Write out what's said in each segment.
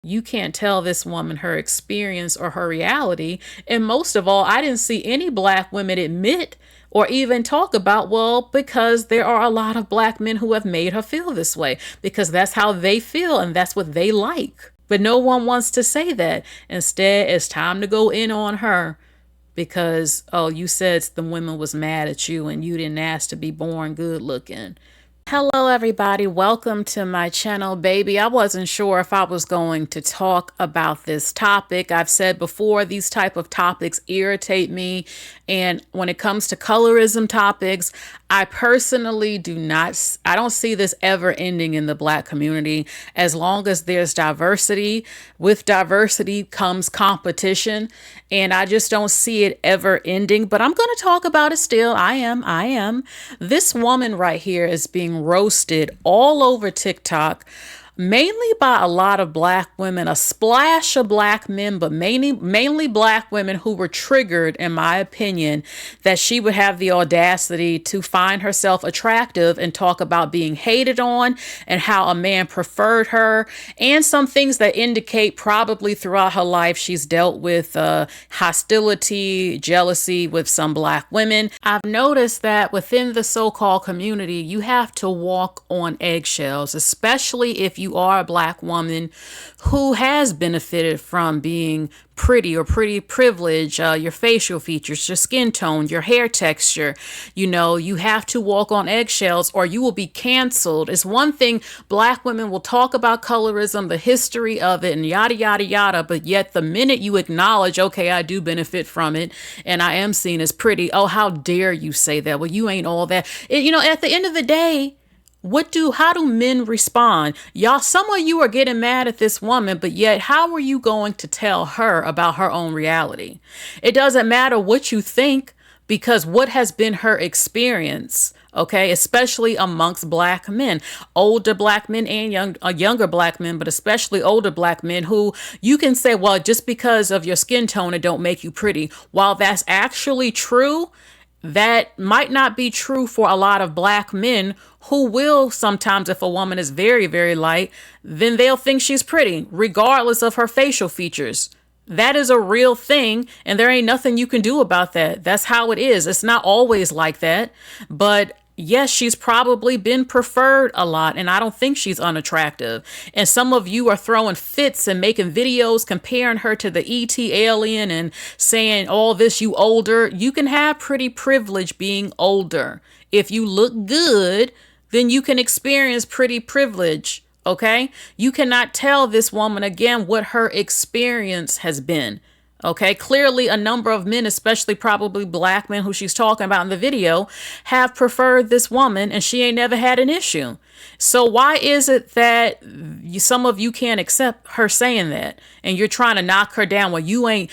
You can't tell this woman her experience or her reality. And most of all, I didn't see any black women admit or even talk about, well, because there are a lot of black men who have made her feel this way, because that's how they feel and that's what they like. But no one wants to say that. Instead, it's time to go in on her because, oh, you said the women was mad at you and you didn't ask to be born good looking. Hello everybody, welcome to my channel. Baby, I wasn't sure if I was going to talk about this topic. I've said before, these type of topics irritate me, and when it comes to colorism topics, I personally I don't see this ever ending in the black community as long as there's diversity. With diversity comes competition, and I just don't see it ever ending, but I'm going to talk about it still. I am. This woman right here is being roasted all over TikTok, mainly by a lot of black women, a splash of black men, but mainly black women who were triggered, in my opinion, that she would have the audacity to find herself attractive and talk about being hated on and how a man preferred her, and some things that indicate probably throughout her life she's dealt with hostility, jealousy with some black women. I've noticed that within the so-called community, you have to walk on eggshells, especially if you are a black woman who has benefited from being pretty or pretty privilege, your facial features, your skin tone, your hair texture. You know, you have to walk on eggshells or you will be canceled. It's one thing, black women will talk about colorism, the history of it, and yada, yada, yada. But yet the minute you acknowledge, okay, I do benefit from it and I am seen as pretty. Oh, how dare you say that? Well, you ain't all that. At the end of the day, how do men respond? Y'all, some of you are getting mad at this woman, but yet how are you going to tell her about her own reality? It doesn't matter what you think, because what has been her experience, okay, especially amongst black men, older black men and younger black men, but especially older black men who you can say, well, just because of your skin tone, it don't make you pretty. While that's actually true, that might not be true for a lot of black men who will sometimes, if a woman is very, very light, then they'll think she's pretty, regardless of her facial features. That is a real thing, and there ain't nothing you can do about that. That's how it is. It's not always like that, but yes, she's probably been preferred a lot, and I don't think she's unattractive. And some of you are throwing fits and making videos comparing her to the ET alien and saying all this, you older. You can have pretty privilege being older. If you look good, then you can experience pretty privilege, okay? You cannot tell this woman again what her experience has been. Okay, clearly a number of men, especially probably black men who she's talking about in the video, have preferred this woman and she ain't never had an issue. So why is it that some of you can't accept her saying that and you're trying to knock her down? Well, you ain't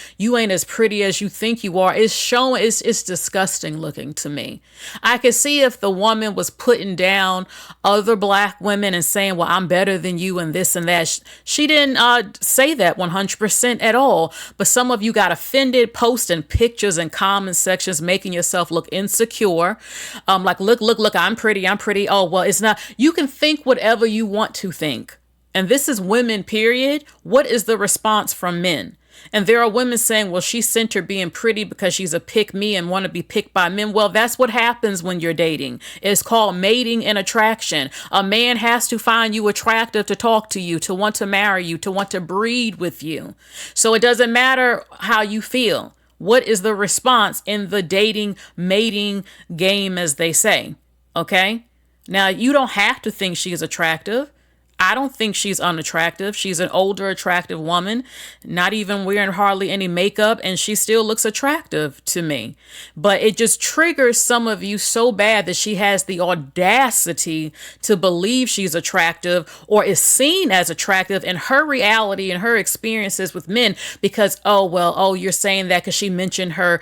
as pretty as you think you are. It's disgusting looking to me. I could see if the woman was putting down other black women and saying, well, I'm better than you and this and that. She didn't say that 100% at all. But some of you got offended, posting pictures and comment sections, making yourself look insecure. Like, look, I'm pretty. Oh, well, it's not. You can think whatever you want to think. And this is women, period. What is the response from men? And there are women saying, well, she sent her being pretty because she's a pick me and want to be picked by men. Well, that's what happens when you're dating. It's called mating and attraction. A man has to find you attractive to talk to you, to want to marry you, to want to breed with you. So it doesn't matter how you feel. What is the response in the dating, mating game, as they say? Okay? Now, you don't have to think she is attractive. I don't think she's unattractive. She's an older, attractive woman, not even wearing hardly any makeup, and she still looks attractive to me. But it just triggers some of you so bad that she has the audacity to believe she's attractive or is seen as attractive in her reality and her experiences with men because, you're saying that because she mentioned her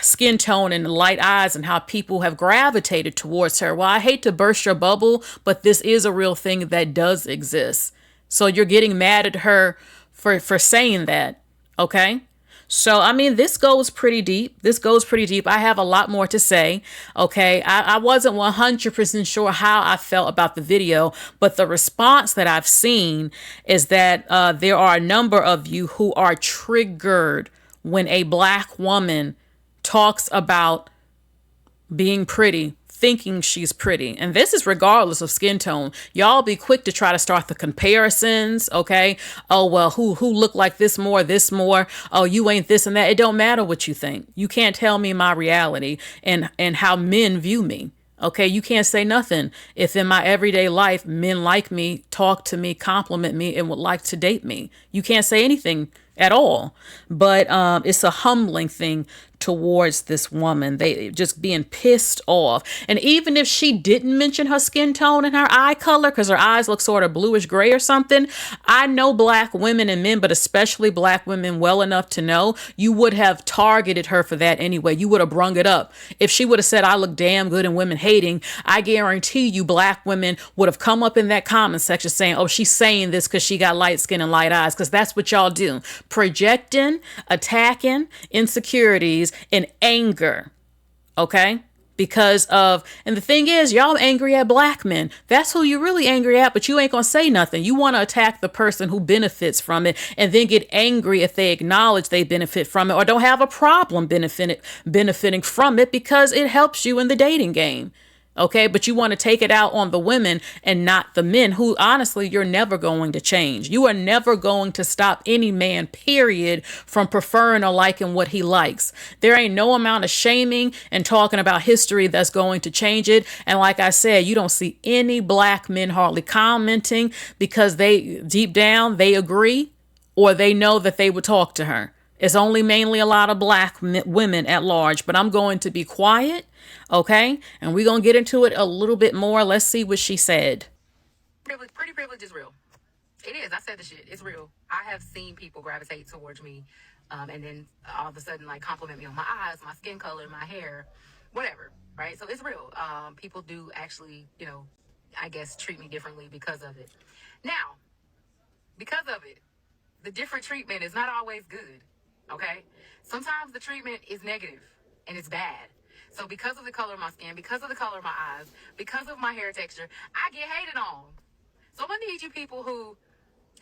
skin tone and light eyes and how people have gravitated towards her. Well, I hate to burst your bubble, but this is a real thing that does exist. So you're getting mad at her for saying that. Okay. So, I mean, this goes pretty deep. This goes pretty deep. I have a lot more to say. Okay. I wasn't 100% sure how I felt about the video, but the response that I've seen is that there are a number of you who are triggered when a black woman talks about being pretty, thinking she's pretty. And this is regardless of skin tone. Y'all be quick to try to start the comparisons, okay? Oh, well, who look like this more, this more? Oh, you ain't this and that. It don't matter what you think. You can't tell me my reality and how men view me. Okay, you can't say nothing if in my everyday life men like me, talk to me, compliment me, and would like to date me. You can't say anything at all. But it's a humbling thing towards this woman. They just being pissed off. And even if she didn't mention her skin tone and her eye color, because her eyes look sort of bluish gray or something, I know black women and men, but especially black women, well enough to know you would have targeted her for that anyway. You would have brung it up. If she would have said, I look damn good in women hating, I guarantee you black women would have come up in that comment section saying, oh, she's saying this because she got light skin and light eyes, because that's what y'all do. Projecting, attacking, insecurities, and anger. Okay? Because of, and the thing is, y'all angry at black men. That's who you're really angry at, but you ain't gonna say nothing. You want to attack the person who benefits from it and then get angry if they acknowledge they benefit from it or don't have a problem benefiting from it because it helps you in the dating game. Okay, but you want to take it out on the women and not the men who honestly you're never going to change. You are never going to stop any man, period, from preferring or liking what he likes. There ain't no amount of shaming and talking about history that's going to change it. And like I said, you don't see any black men hardly commenting because they deep down they agree or they know that they would talk to her. It's only mainly a lot of black women at large, but I'm going to be quiet, okay? And we're going to get into it a little bit more. Let's see what she said. Pretty privilege is real. It is. I said the shit. It's real. I have seen people gravitate towards me and then all of a sudden like compliment me on my eyes, my skin color, my hair, whatever, right? So it's real. People do actually, I guess treat me differently because of it. Now, because of it, the different treatment is not always good. Okay? Sometimes the treatment is negative and it's bad. So because of the color of my skin, because of the color of my eyes, because of my hair texture, I get hated on. So I'm going to need you people who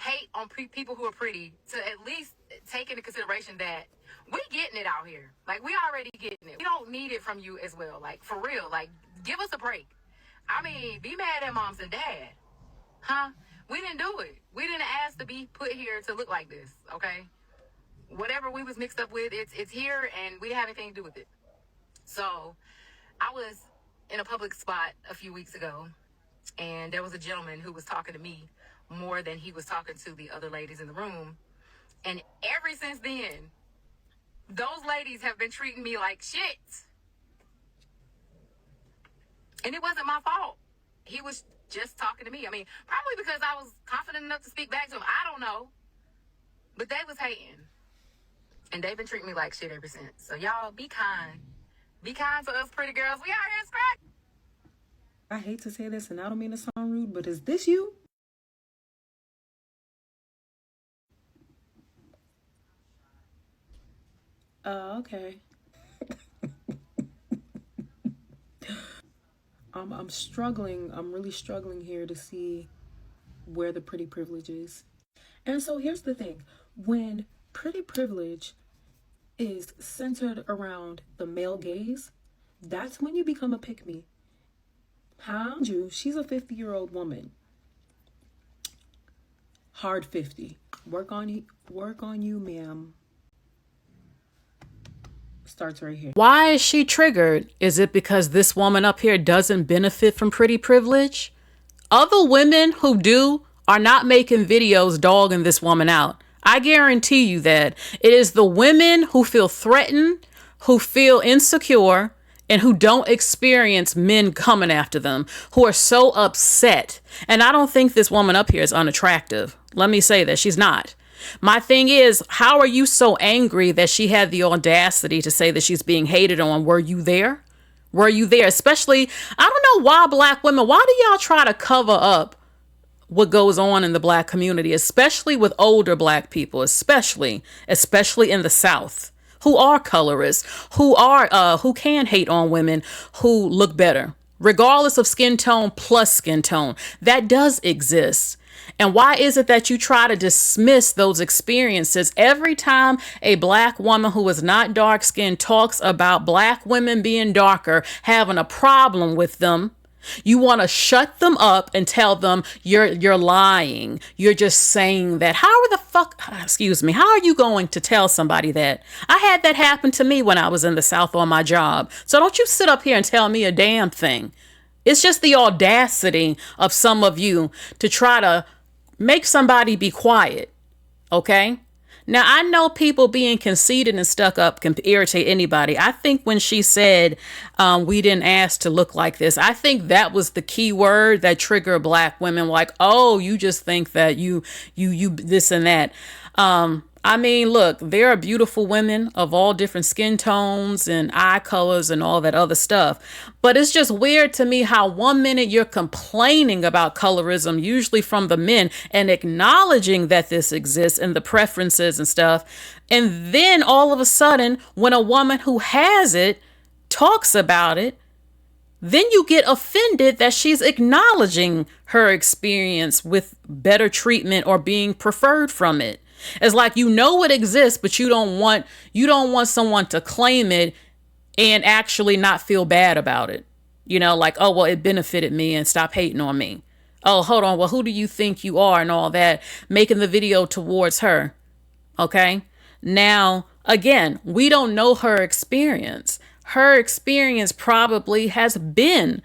hate on people who are pretty to at least take into consideration that we getting it out here. Like, we already getting it. We don't need it from you as well. Like, for real. Like, give us a break. I mean, be mad at moms and dad. Huh? We didn't do it. We didn't ask to be put here to look like this, okay? Whatever we was mixed up with, it's here, and we didn't have anything to do with it. So I was in a public spot a few weeks ago, and there was a gentleman who was talking to me more than he was talking to the other ladies in the room. And ever since then, those ladies have been treating me like shit. And it wasn't my fault. He was just talking to me. I mean, probably because I was confident enough to speak back to him. I don't know. But they was hating. And they've been treating me like shit ever since. So y'all, be kind. Be kind to us pretty girls. We out here scratch. I hate to say this, and I don't mean to sound rude, but is this you? Okay. I'm struggling. I'm really struggling here to see where the pretty privilege is. And so here's the thing. When pretty privilege is centered around the male gaze, that's when you become a pick-me. How? She's a 50-year-old woman. Hard 50. Work on you, ma'am. Starts right here. Why is she triggered? Is it because this woman up here doesn't benefit from pretty privilege? Other women who do are not making videos dogging this woman out. I guarantee you that. It is the women who feel threatened, who feel insecure, and who don't experience men coming after them, who are so upset. And I don't think this woman up here is unattractive. Let me say that she's not. My thing is, how are you so angry that she had the audacity to say that she's being hated on? Were you there? Were you there? Especially, I don't know why black women, why do y'all try to cover up what goes on in the black community, especially with older black people, especially in the South, who are colorists, who can hate on women who look better, regardless of skin tone plus skin tone. That does exist. And why is it that you try to dismiss those experiences every time a black woman who is not dark skinned talks about black women being darker, having a problem with them? You want to shut them up and tell them you're lying. You're just saying that. How are you going to tell somebody that? I had that happen to me when I was in the South on my job. So don't you sit up here and tell me a damn thing. It's just the audacity of some of you to try to make somebody be quiet. Okay? Now, I know people being conceited and stuck up can irritate anybody. I think when she said we didn't ask to look like this, I think that was the key word that triggered black women. Like, oh, you just think that you this and that. I mean, look, there are beautiful women of all different skin tones and eye colors and all that other stuff. But it's just weird to me how 1 minute you're complaining about colorism, usually from the men, and acknowledging that this exists and the preferences and stuff. And then all of a sudden, when a woman who has it talks about it, then you get offended that she's acknowledging her experience with better treatment or being preferred from it. It's like, you know it exists, but you don't want someone to claim it and actually not feel bad about it. You know, like, oh, well, it benefited me and stop hating on me. Oh, hold on. Well, who do you think you are and all that? Making the video towards her. Okay. Now, again, we don't know her experience. Her experience probably has been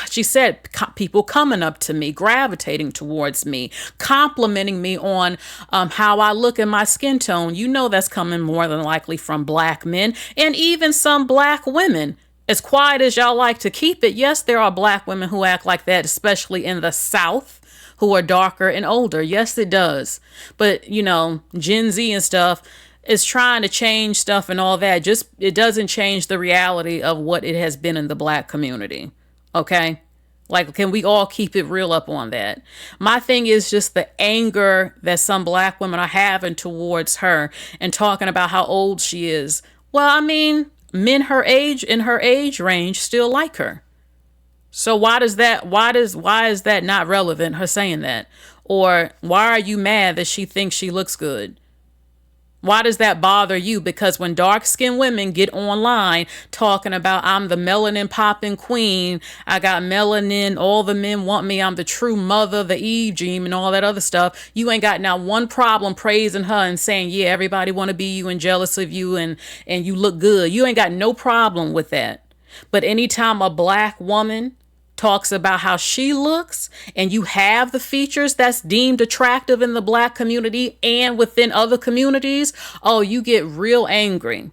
she said, people coming up to me, gravitating towards me, complimenting me on how I look in my skin tone. You know, that's coming more than likely from black men and even some black women. As quiet as y'all like to keep it, yes, there are black women who act like that, especially in the South, who are darker and older. Yes, it does. But, you know, Gen Z and stuff is trying to change stuff and all that. Just, it doesn't change the reality of what it has been in the black community. Okay? Like, can we all keep it real up on that? My thing is just the anger that some black women are having towards her and talking about how old she is. Well, I mean, men in her age range still like her. So why is that not relevant, her saying that? Or why are you mad that she thinks she looks good? Why does that bother you? Because when dark-skinned women get online talking about, I'm the melanin popping queen, I got melanin, all the men want me, I'm the true mother, the Eve gene, and all that other stuff, you ain't got now one problem praising her and saying, yeah, everybody want to be you and jealous of you and you look good. You ain't got no problem with that. But anytime a black woman talks about how she looks and you have the features that's deemed attractive in the black community and within other communities, oh, you get real angry.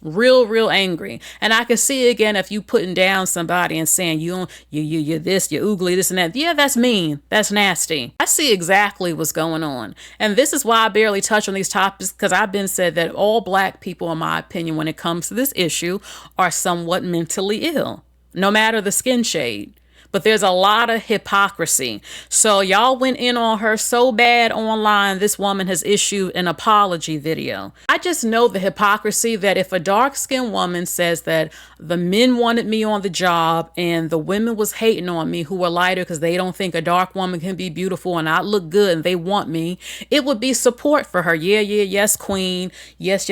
Real angry. And I can see again, if you putting down somebody and saying you're this, you're oogly, this and that. Yeah, that's mean. That's nasty. I see exactly what's going on. And this is why I barely touch on these topics, because I've been said that all black people, in my opinion, when it comes to this issue, are somewhat mentally ill, no matter the skin shade. But there's a lot of hypocrisy. So y'all went in on her so bad online, this woman has issued an apology video. I just know the hypocrisy that if a dark-skinned woman says that the men wanted me on the job and the women was hating on me who were lighter because they don't think a dark woman can be beautiful and I look good and they want me, it would be support for her. Yeah, yes, queen. Yes,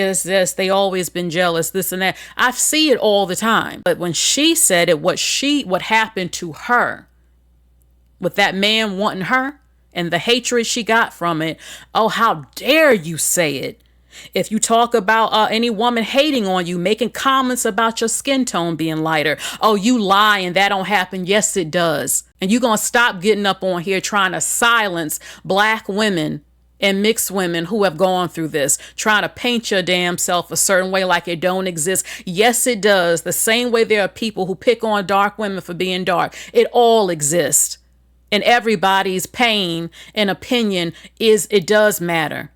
they always been jealous, this and that. I see it all the time. But when she said it, what happened to her, with that man wanting her and the hatred she got from it. Oh, how dare you say it? If you talk about any woman hating on you, making comments about your skin tone being lighter. Oh, you lie and that don't happen. Yes, it does. And you're going to stop getting up on here trying to silence black women and mixed women who have gone through this, trying to paint your damn self a certain way like it don't exist. Yes, it does. The same way there are people who pick on dark women for being dark. It all exists. And everybody's pain and opinion it does matter.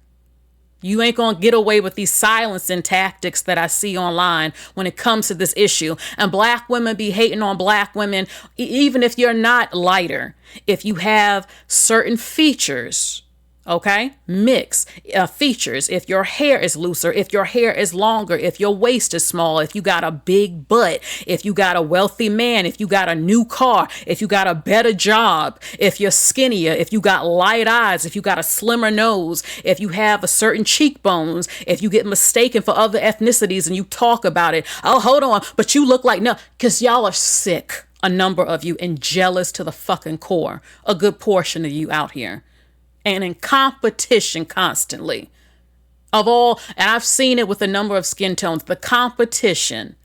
You ain't gonna get away with these silencing tactics that I see online when it comes to this issue. And black women be hating on black women, even if you're not lighter. If you have certain features, okay, mix features. If your hair is looser, if your hair is longer, if your waist is small, if you got a big butt, if you got a wealthy man, if you got a new car, if you got a better job, if you're skinnier, if you got light eyes, if you got a slimmer nose, if you have a certain cheekbones, if you get mistaken for other ethnicities and you talk about it. Oh, hold on, but you look like, no, because y'all are sick, a number of you, and jealous to the fucking core, a good portion of you out here. And in competition constantly of all, and I've seen it with a number of skin tones, the competition,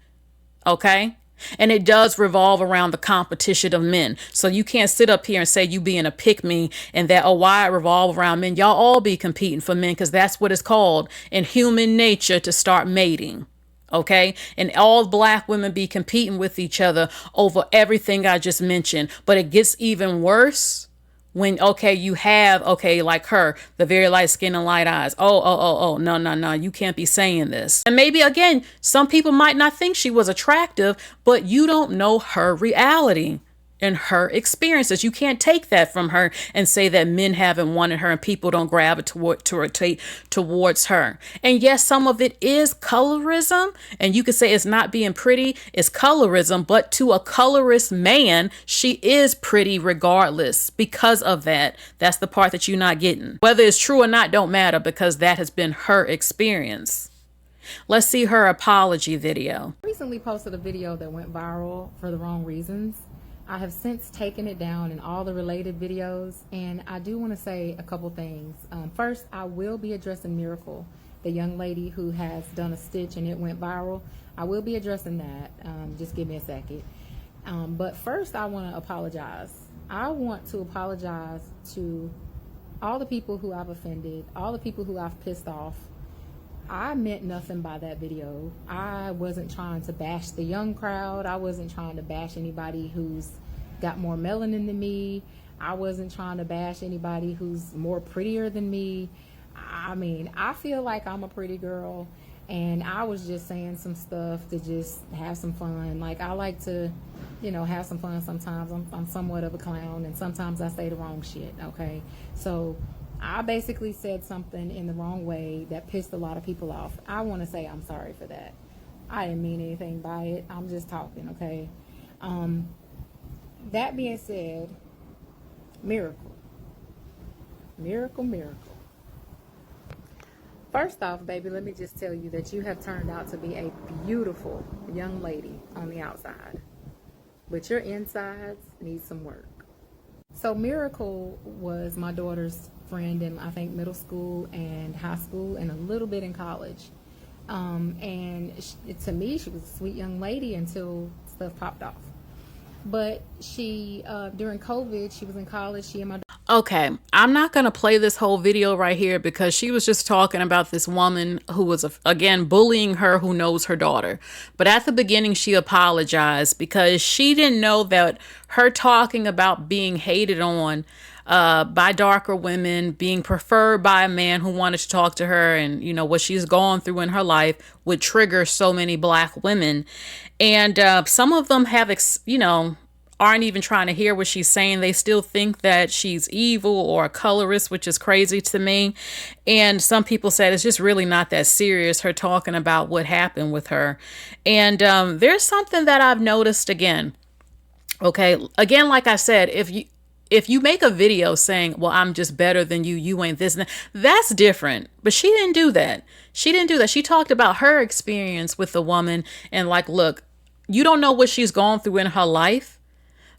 okay? And it does revolve around the competition of men. So you can't sit up here and say you being a pick-me and that, oh, why it revolve around men? Y'all all be competing for men because that's what it's called in human nature to start mating. Okay. And all black women be competing with each other over everything I just mentioned. But it gets even worse when, okay, you have, okay, like her, the very light skin and light eyes. Oh, no, you can't be saying this. And maybe, again, some people might not think she was attractive, but you don't know her reality and her experiences. You can't take that from her and say that men haven't wanted her and people don't gravitate towards her. And yes, some of it is colorism, and you could say it's not being pretty, it's colorism, but to a colorist man, she is pretty regardless because of that. That's the part that you're not getting. Whether it's true or not don't matter because that has been her experience. Let's see her apology video. I recently posted a video that went viral for the wrong reasons. I have since taken it down in all the related videos, and I do want to say a couple things. First, I will be addressing Miracle, the young lady who has done a stitch and it went viral. I will be addressing that. Just give me a second. But first, I want to apologize. I want to apologize to all the people who I've offended, all the people who I've pissed off. I meant nothing by that video. I wasn't trying to bash the young crowd. I wasn't trying to bash anybody who's got more melanin than me. I wasn't trying to bash anybody who's more prettier than me. I mean, I feel like I'm a pretty girl, and I was just saying some stuff to just have some fun. Like, I like to, you know, have some fun sometimes. I'm somewhat of a clown, and sometimes I say the wrong shit, okay? So I basically said something in the wrong way that pissed a lot of people off. I want to say I'm sorry for that. I didn't mean anything by it. I'm just talking, okay? That being said, Miracle. First off, baby, let me just tell you that you have turned out to be a beautiful young lady on the outside. But your insides need some work. So Miracle was my daughter's friend in, I think, middle school and high school and a little bit in college. And to me, she was a sweet young lady until stuff popped off. But she, during COVID, she was in college. She and my Okay, I'm not going to play this whole video right here because she was just talking about this woman who was, again, bullying her who knows her daughter. But at the beginning, she apologized because she didn't know that her talking about being hated on by darker women, being preferred by a man who wanted to talk to her and, you know, what she's gone through in her life would trigger so many black women. And some of them have, aren't even trying to hear what she's saying. They still think that she's evil or a colorist, which is crazy to me. And some people said it's just really not that serious, her talking about what happened with her. And there's something that I've noticed again. Okay, again, like I said, if you make a video saying, well, I'm just better than you, you ain't this, and that, that's different. But she didn't do that. She talked about her experience with the woman and like, look, you don't know what she's gone through in her life.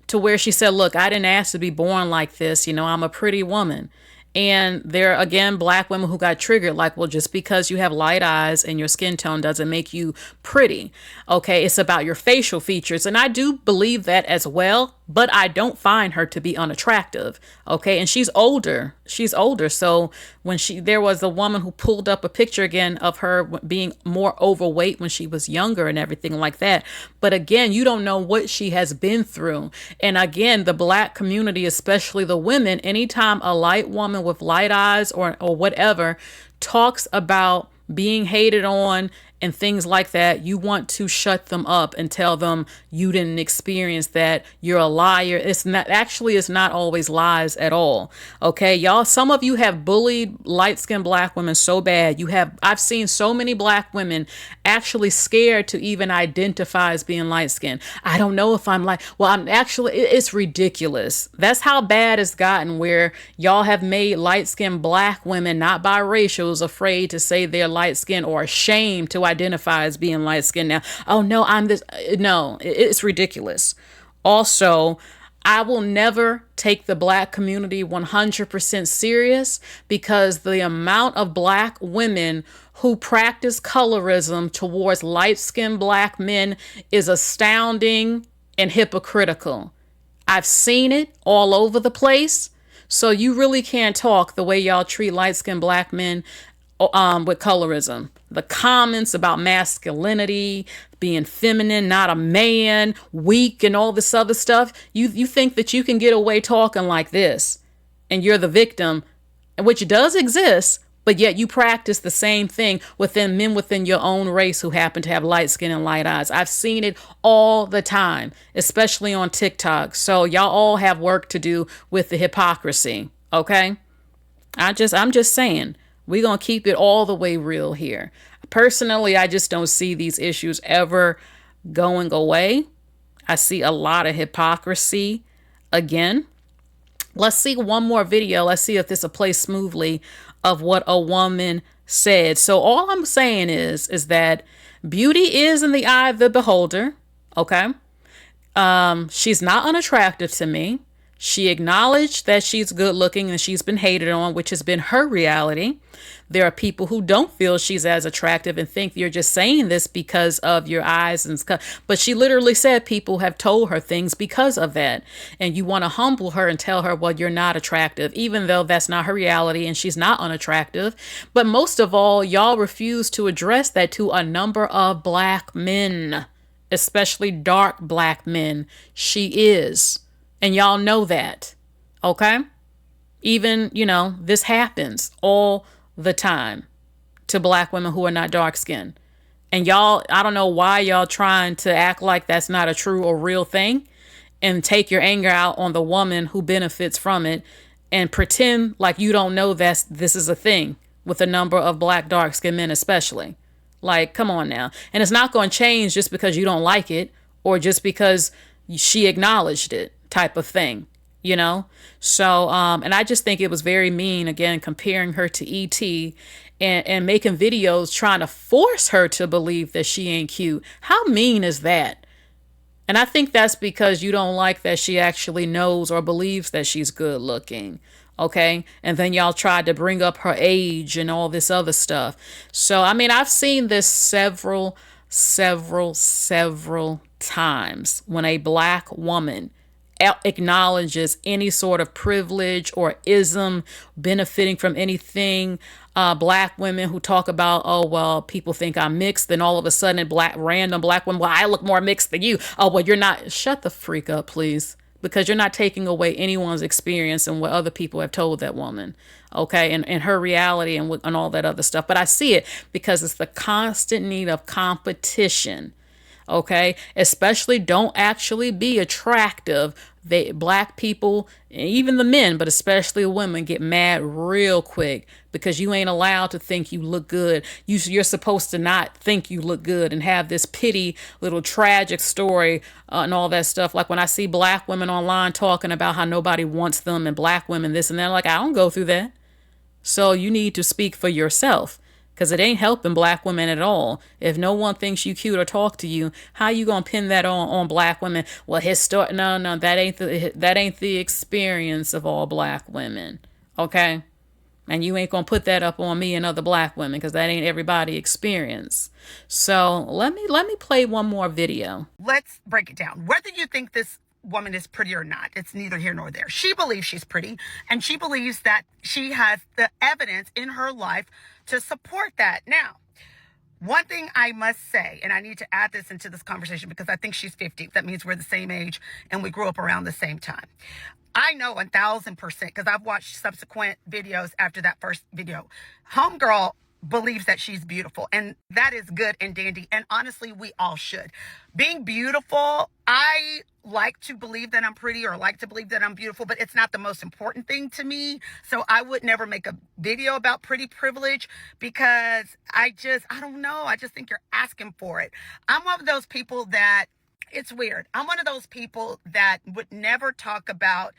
To where she said, look, I didn't ask to be born like this. You know, I'm a pretty woman. And there are, again, black women who got triggered like, well, just because you have light eyes and your skin tone doesn't make you pretty. Okay, it's about your facial features. And I do believe that as well, but I don't find her to be unattractive. Okay, and she's older. So when there was a woman who pulled up a picture again of her being more overweight when she was younger and everything like that. But again, you don't know what she has been through. And again, the black community, especially the women, anytime a light woman with light eyes or whatever talks about being hated on and things like that, you want to shut them up and tell them you didn't experience that, you're a liar. It's not, actually, it's not always lies at all. Okay, y'all, some of you have bullied light-skinned black women so bad. I've seen so many black women actually scared to even identify as being light-skinned. I don't know if I'm I'm actually, it's ridiculous. That's how bad it's gotten, where y'all have made light-skinned black women, not biracials, afraid to say they're light-skinned or ashamed to identify as being light-skinned now. Oh no, I'm this. No, it's ridiculous. Also, I will never take the black community 100% serious, because the amount of black women who practice colorism towards light-skinned black men is astounding and hypocritical. I've seen it all over the place. So you really can't talk the way y'all treat light-skinned black men with colorism. The comments about masculinity, being feminine, not a man, weak, and all this other stuff. You think that you can get away talking like this, and you're the victim, which does exist, but yet you practice the same thing within men within your own race who happen to have light skin and light eyes. I've seen it all the time, especially on TikTok. So y'all all have work to do with the hypocrisy, okay? I'm just saying. We're going to keep it all the way real here. Personally, I just don't see these issues ever going away. I see a lot of hypocrisy again. Let's see one more video. Let's see if this will play smoothly of what a woman said. So all I'm saying is that beauty is in the eye of the beholder. Okay. She's not unattractive to me. She acknowledged that she's good looking and she's been hated on, which has been her reality. There are people who don't feel she's as attractive and think you're just saying this because of your eyes and stuff. But she literally said people have told her things because of that. And you want to humble her and tell her, well, you're not attractive, even though that's not her reality and she's not unattractive. But most of all, y'all refuse to address that to a number of black men, especially dark black men. She is. And y'all know that, okay? Even, this happens all the time to black women who are not dark skinned. And y'all, I don't know why y'all trying to act like that's not a true or real thing and take your anger out on the woman who benefits from it and pretend like you don't know this is a thing with a number of black dark skinned men especially. Like, come on now. And it's not going to change just because you don't like it or just because she acknowledged it, type of thing, So, and I just think it was very mean, again, comparing her to E.T. and making videos trying to force her to believe that she ain't cute. How mean is that? And I think that's because you don't like that she actually knows or believes that she's good looking. Okay. And then y'all tried to bring up her age and all this other stuff. So, I mean, I've seen this several times when a black woman acknowledges any sort of privilege or ism benefiting from anything. Black women who talk about, oh, well, people think I'm mixed. Then all of a sudden, random black women, well, I look more mixed than you. Oh, well, you're not. Shut the freak up, please. Because you're not taking away anyone's experience and what other people have told that woman. Okay. And her reality and all that other stuff. But I see it because it's the constant need of competition. Okay, especially don't actually be attractive. Black people, even the men, but especially women, get mad real quick because you ain't allowed to think you look good. You're supposed to not think you look good and have this pity little tragic story and all that stuff. Like when I see black women online talking about how nobody wants them and black women this and that, like, I don't go through that. So you need to speak for yourself. Because it ain't helping black women at all. If no one thinks you cute or talk to you, how you gonna pin that on black women? Well, no, that ain't the experience of all black women, okay? And you ain't gonna put that up on me and other black women because that ain't everybody's experience. So let me play one more video. Let's break it down. Whether you think this woman is pretty or not, it's neither here nor there. She believes she's pretty, and she believes that she has the evidence in her life to support that. Now, One thing I must say, and I need to add this into this conversation because I think she's 50. That means we're the same age and we grew up around the same time. I know 1,000% because I've watched subsequent videos after that first video. Homegirl believes that she's beautiful, and that is good and dandy. And honestly, we all should. Being beautiful, I like to believe that I'm pretty or like to believe that I'm beautiful, but it's not the most important thing to me. So I would never make a video about pretty privilege because I don't know. I just think you're asking for it. I'm one of those people that, it's weird. I'm one of those people that would never talk about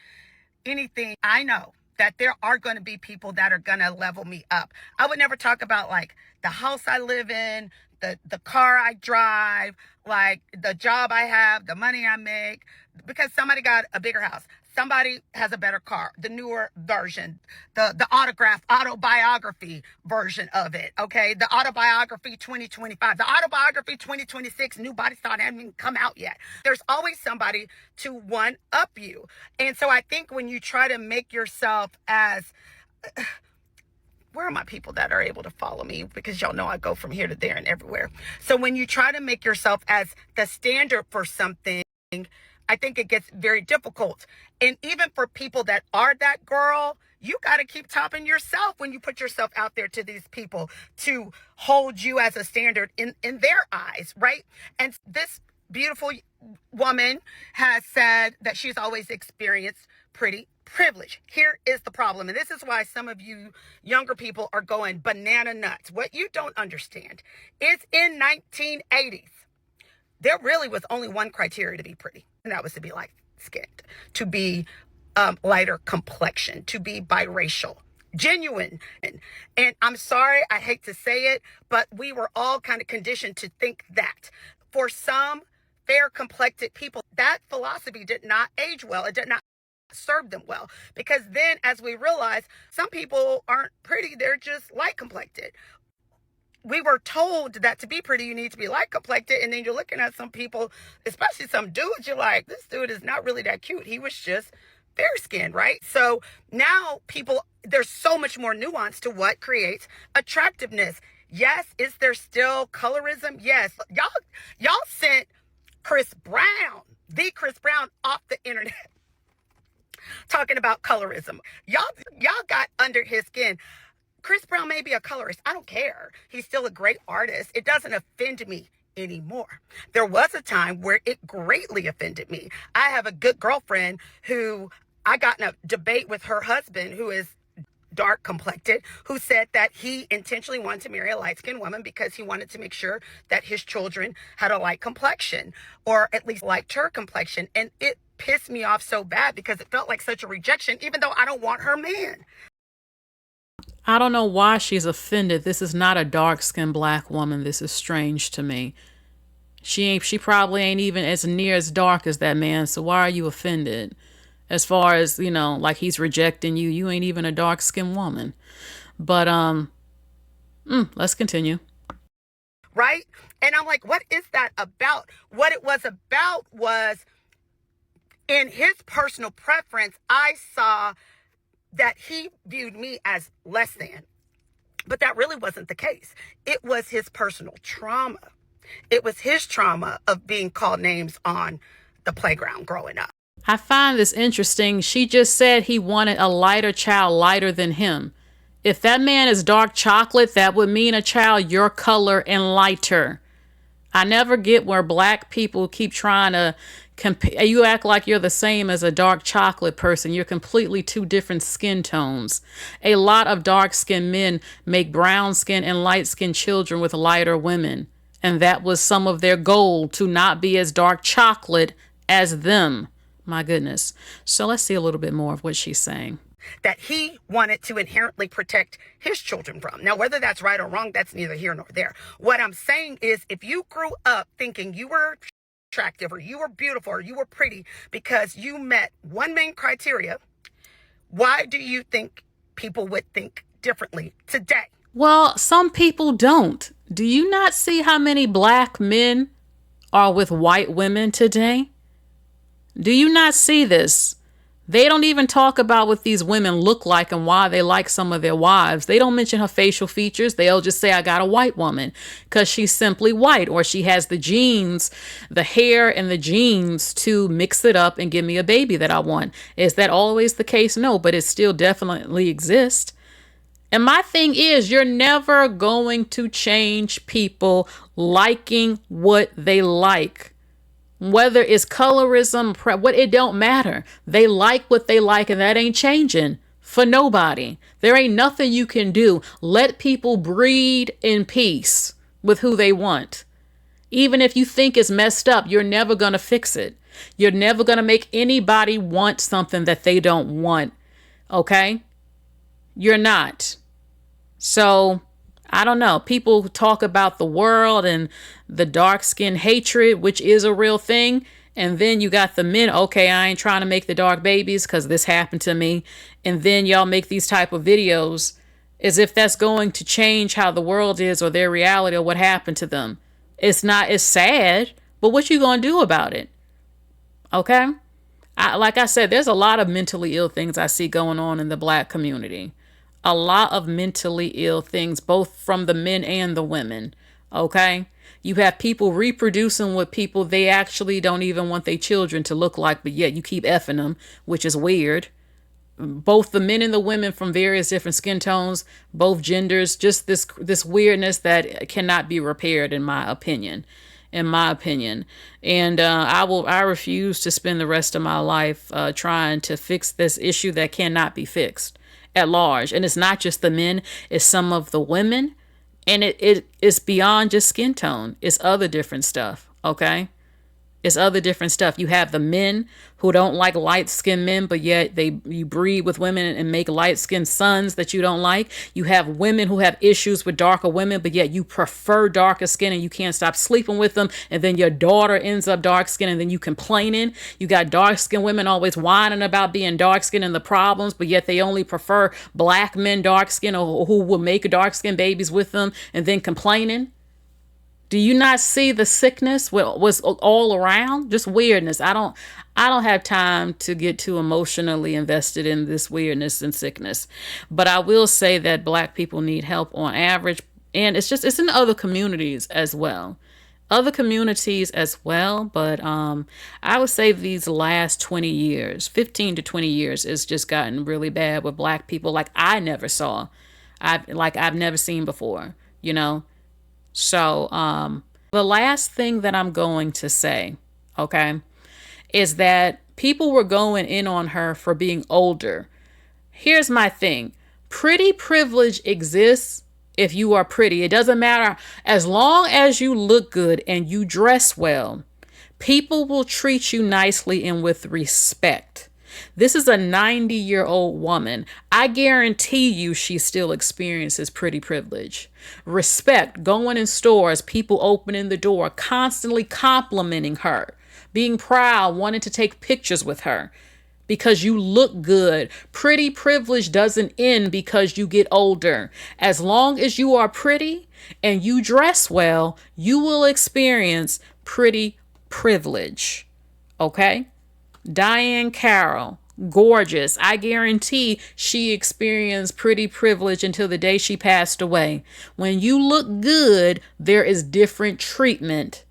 anything. I know that there are going to be people that are going to level me up. I would never talk about like the house I live in, the car I drive, like the job I have, the money I make, because somebody got a bigger house. Somebody has a better car, the newer version, the autobiography version of it, okay? The autobiography 2025, the autobiography 2026, new body style hasn't even come out yet. There's always somebody to one up you. And so I think when you try to make yourself as... where are my people that are able to follow me? Because y'all know I go from here to there and everywhere. So when you try to make yourself as the standard for something, I think it gets very difficult. And even for people that are that girl, you got to keep topping yourself when you put yourself out there to these people to hold you as a standard in their eyes, right? And this beautiful woman has said that she's always experienced pretty privilege. Here is the problem. And this is why some of you younger people are going banana nuts. What you don't understand is in 1980s, there really was only one criteria to be pretty. And that was to be light skinned, to be lighter complexion, to be biracial, genuine. And I'm sorry, I hate to say it, but we were all kind of conditioned to think that. For some fair complected people, that philosophy did not age well. It did not serve them well, because then as we realize, some people aren't pretty, they're just light complected. We were told that to be pretty, you need to be light complected. And then you're looking at some people, especially some dudes, you're like, this dude is not really that cute. He was just fair skinned, right? So now people, there's so much more nuance to what creates attractiveness. Yes. Is there still colorism? Yes. Y'all sent the Chris Brown off the internet talking about colorism. Y'all got under his skin. Chris Brown may be a colorist. I don't care. He's still a great artist. It doesn't offend me anymore. There was a time where it greatly offended me. I have a good girlfriend who I got in a debate with her husband, who is dark complected, who said that he intentionally wanted to marry a light-skinned woman because he wanted to make sure that his children had a light complexion, or at least liked her complexion. And it pissed me off so bad because it felt like such a rejection, even though I don't want her man. I don't know why she's offended. This is not a dark-skinned black woman. This is strange to me. She probably ain't even as near as dark as that man. So why are you offended? As far as, like he's rejecting you, you ain't even a dark-skinned woman. But let's continue. Right? And I'm like, what is that about? What it was about was, in his personal preference, I saw that he viewed me as less than. But that really wasn't the case. It was his personal trauma. It was his trauma of being called names on the playground growing up. I find this interesting. She just said he wanted a lighter child, lighter than him. If that man is dark chocolate, that would mean a child your color and lighter. I never get where black people keep trying to compare. You act like you're the same as a dark chocolate person. You're completely two different skin tones. A lot of dark-skinned men make brown-skinned and light-skinned children with lighter women. And that was some of their goal, to not be as dark chocolate as them. My goodness. So let's see a little bit more of what she's saying. That he wanted to inherently protect his children from. Now, whether that's right or wrong, that's neither here nor there. What I'm saying is, if you grew up thinking you were attractive or you were beautiful or you were pretty because you met one main criteria, why do you think people would think differently today? Well, some people don't. Do you not see how many black men are with white women today? Do you not see this? They don't even talk about what these women look like and why they like some of their wives. They don't mention her facial features. They'll just say, I got a white woman because she's simply white, or she has the genes, the hair and the genes to mix it up and give me a baby that I want. Is that always the case? No, but it still definitely exists. And my thing is, you're never going to change people liking what they like. Whether it's colorism, what, it don't matter. They like what they like, and that ain't changing for nobody. There ain't nothing you can do. Let people breed in peace with who they want. Even if you think it's messed up, you're never going to fix it. You're never going to make anybody want something that they don't want. Okay? You're not. So, I don't know. People talk about the world and the dark skin hatred, which is a real thing. And then you got the men. Okay, I ain't trying to make the dark babies because this happened to me. And then y'all make these type of videos as if that's going to change how the world is or their reality or what happened to them. It's not. It's sad. But what you going to do about it? Okay? Like I said, there's a lot of mentally ill things I see going on in the Black community. A lot of mentally ill things, both from the men and the women. Okay? You have people reproducing with people they actually don't even want their children to look like, but yet you keep effing them, which is weird. Both the men and the women from various different skin tones, both genders, just this weirdness that cannot be repaired, in my opinion. And I refuse to spend the rest of my life trying to fix this issue that cannot be fixed at large. And it's not just the men, it's some of the women, and it's beyond just skin tone. It's other different stuff. Okay? It's other different stuff. You have the men who don't like light-skinned men, but yet you breed with women and make light-skinned sons that you don't like. You have women who have issues with darker women, but yet you prefer darker skin and you can't stop sleeping with them. And then your daughter ends up dark-skinned and then you complaining. You got dark-skinned women always whining about being dark-skinned and the problems, but yet they only prefer black men dark-skinned or who will make dark-skinned babies with them and then complaining. Do you not see the sickness was all around? Just weirdness. I don't have time to get too emotionally invested in this weirdness and sickness. But I will say that Black people need help on average. And it's in other communities as well. But I would say these last 20 years, 15 to 20 years, it's just gotten really bad with Black people like I never saw. I've never seen before, you know? So, the last thing that I'm going to say, okay, is that people were going in on her for being older. Here's my thing. Pretty privilege exists if you are pretty. It doesn't matter. As long as you look good and you dress well, people will treat you nicely and with respect. This is a 90-year-old woman. I guarantee you she still experiences pretty privilege. Respect, going in stores, people opening the door, constantly complimenting her, being proud, wanting to take pictures with her because you look good. Pretty privilege doesn't end because you get older. As long as you are pretty and you dress well, you will experience pretty privilege. Okay? Diane Carroll, gorgeous. I guarantee she experienced pretty privilege until the day she passed away. When you look good, there is different treatment,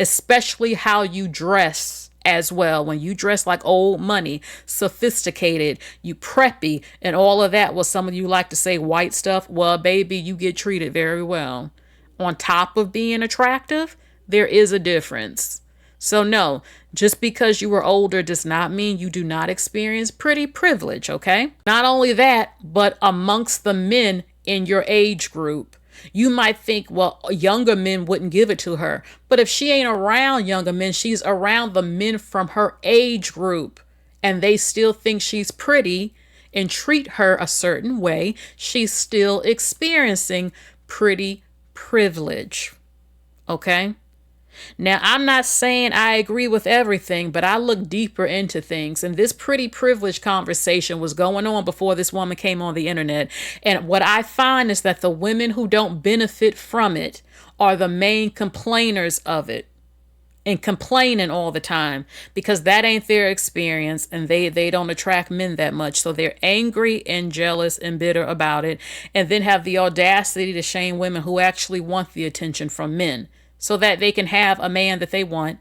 especially how you dress as well. When you dress like old money, sophisticated, you preppy, and all of that, well, some of you like to say white stuff. Well, baby, you get treated very well. On top of being attractive, there is a difference. So no, just because you are older does not mean you do not experience pretty privilege, okay? Not only that, but amongst the men in your age group. You might think, well, younger men wouldn't give it to her. But if she ain't around younger men, she's around the men from her age group. And they still think she's pretty and treat her a certain way. She's still experiencing pretty privilege, okay? Now, I'm not saying I agree with everything, but I look deeper into things. And this pretty privilege conversation was going on before this woman came on the internet. And what I find is that the women who don't benefit from it are the main complainers of it. and complaining all the time because that ain't their experience, and they don't attract men that much. So they're angry and jealous and bitter about it, and then have the audacity to shame women who actually want the attention from men so that they can have a man that they want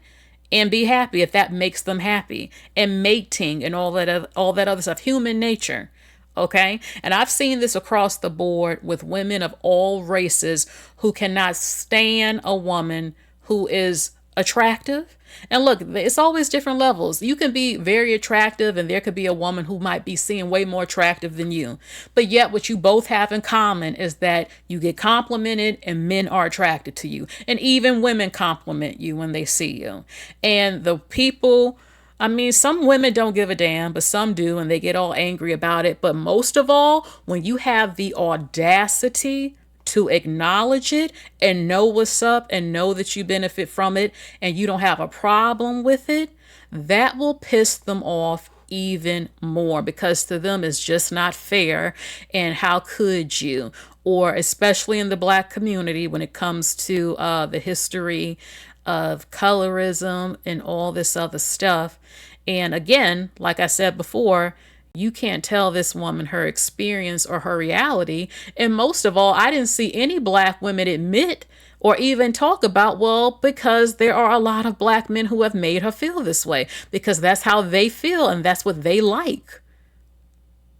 and be happy if that makes them happy, and mating and all that other stuff, human nature. Okay. And I've seen this across the board with women of all races who cannot stand a woman who is attractive. And look, it's always different levels. You can be very attractive and there could be a woman who might be seen way more attractive than you. But yet what you both have in common is that you get complimented and men are attracted to you. And even women compliment you when they see you. And the people, I mean, some women don't give a damn, but some do, and they get all angry about it. But most of all, when you have the audacity to acknowledge it and know what's up and know that you benefit from it and you don't have a problem with it, that will piss them off even more, because to them it's just not fair. And how could you? Or especially in the Black community, when it comes to the history of colorism and all this other stuff. And again, like I said before, you can't tell this woman her experience or her reality. And most of all, I didn't see any Black women admit or even talk about, well, because there are a lot of Black men who have made her feel this way, because that's how they feel and that's what they like.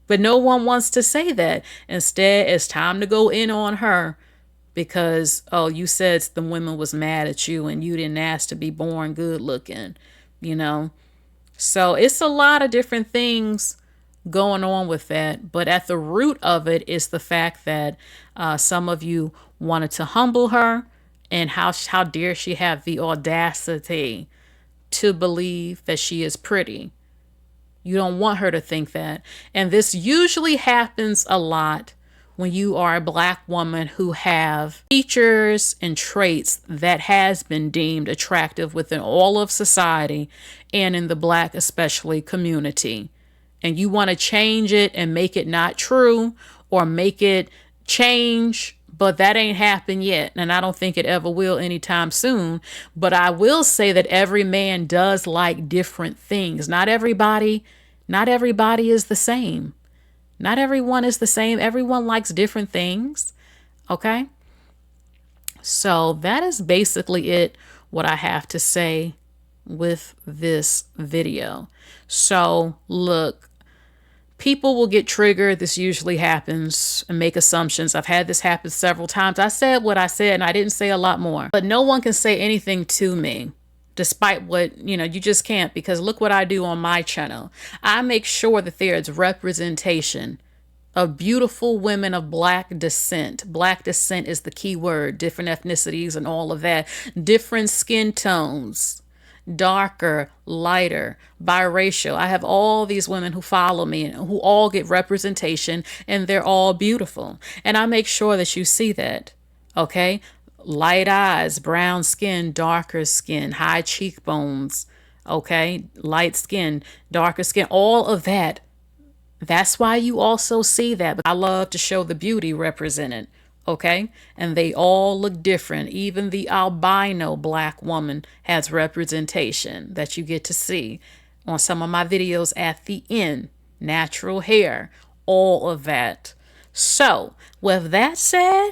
But no one wants to say that. Instead, it's time to go in on her because, oh, you said the women was mad at you and you didn't ask to be born good looking, you know? So it's a lot of different things going on with that. But at the root of it is the fact that some of you wanted to humble her, and how dare she have the audacity to believe that she is pretty. You don't want her to think that. And this usually happens a lot when you are a Black woman who have features and traits that has been deemed attractive within all of society and in the Black especially community. And you want to change it and make it not true or make it change, but that ain't happened yet. And I don't think it ever will anytime soon. But I will say that every man does like different things. Not everybody is the same. Not everyone is the same. Everyone likes different things. Okay. So that is basically it, what I have to say with this video. So look, people will get triggered. This usually happens, and make assumptions. I've had this happen several times. I said what I said and I didn't say a lot more, but no one can say anything to me despite what, you just can't, because look what I do on my channel. I make sure that there is representation of beautiful women of Black descent. Black descent is the key word, different ethnicities and all of that, different skin tones, darker, lighter, biracial. I have all these women who follow me and who all get representation, and they're all beautiful. And I make sure that you see that. Okay. Light eyes, brown skin, darker skin, high cheekbones. Okay. Light skin, darker skin, all of that. That's why you also see that. But I love to show the beauty represented. Okay. And they all look different. Even the albino Black woman has representation that you get to see on some of my videos at the end. Natural hair, all of that. So with that said,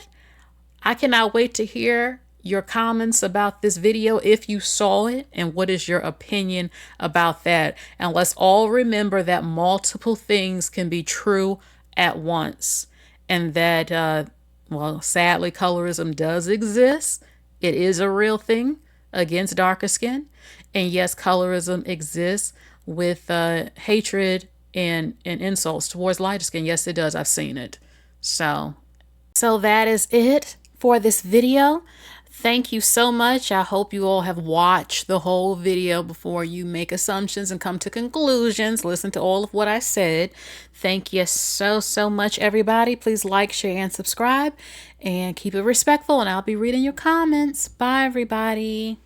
I cannot wait to hear your comments about this video if you saw it, and what is your opinion about that. And let's all remember that multiple things can be true at once, and that well, sadly, colorism does exist. It is a real thing against darker skin. And yes, colorism exists with hatred and insults towards lighter skin. Yes, it does. I've seen it. So that is it for this video. Thank you so much. I hope you all have watched the whole video before you make assumptions and come to conclusions. Listen to all of what I said. Thank you so much, everybody. Please like, share, and subscribe, and keep it respectful, and I'll be reading your comments. Bye, everybody.